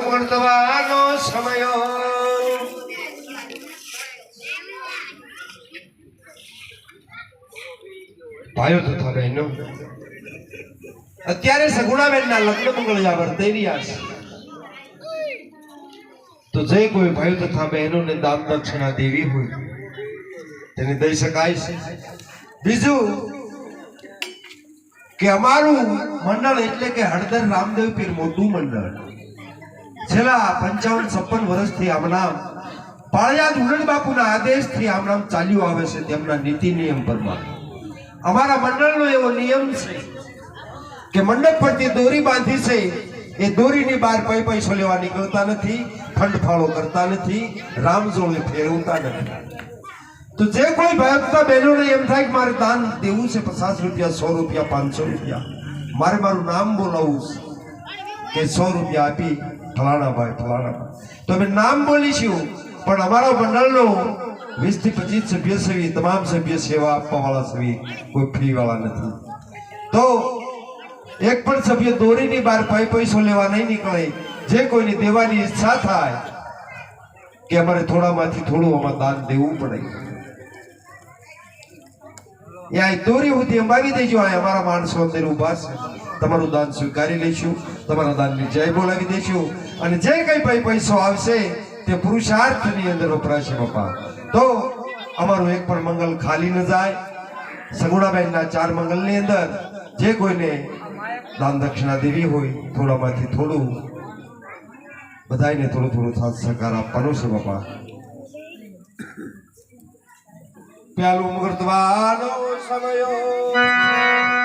મળતવાનો સમય ભાઈઓ તથા બહેનો અત્યારે સગુણાબેનના લગ્ન મંગળિયા વર્તાઈ રહ્યા છે તો જે કોઈ ભાઈઓ તથા બહેનોને દાન દક્ષિણા દેવી હોય તેને દઈ શકાય છે બીજું કે અમારું મંડળ એટલે કે હળદર રામદેવ પીર મોટું મંડળ છેલ્લા 55-56 વર્ષથી આમ નામ પાળિયાદ ઉડન બાપુના આદેશથી આમ નામ ચાલ્યું આવે છે તેમના નીતિ નિયમ પ્રમાણે અમારા મંડળનો એવો નિયમ છે કે મંડપ પરથી દોરી બાંધી છે એ દોરીની બહાર પૈસો લેવા નીકળતા નથી ફંડફાળો કરતા નથી રામજોળે ફેરવતા નથી તો જે કોઈ ભાઈ બહેનોને એમ થાય કે મારે દાન દેવું છે 50 રૂપિયા 100 રૂપિયા 500 રૂપિયા મારે મારું નામ બોલાવવું છે કે 100 રૂપિયા આપી ફલાણા ભાઈ તો અમે નામ બોલીશું પણ અમારા મંડળનો 20 થી 25 સભ્ય છે તમામ સભ્ય સેવા આપવા વાળા છે કોઈ ફ્રી વાળા નથી તો એક પણ સભ્ય દોરીની બહાર પૈસો લેવા નહીં નીકળે જે કોઈની દેવાની ઈચ્છા થાય કે અમારે થોડામાંથી થોડું આમાં દાન દેવું પડે યા દોરી સુધી અંબાવી દેજો અમારા માણસો અંદર ઉભા છે તમારું દાન સ્વીકારી લઈશું તમારા દાનની જય બોલાવી દઈશું અને જે કઈ પૈસો આવશે તે પુરુષાર્થની અંદર વપરાશે બાપા તો અમારું એક પણ મંગલ ખાલી ન જાય સગુણાબેનના 4 મંગલની અંદર જે કોઈને દાન દક્ષિણા દેવી હોય થોડામાંથી થોડું બધાને થોડું થોડું સાથ સહકાર આપવાનો છે બાપા પ્યાલું મુહૂર્તવાનો સમયો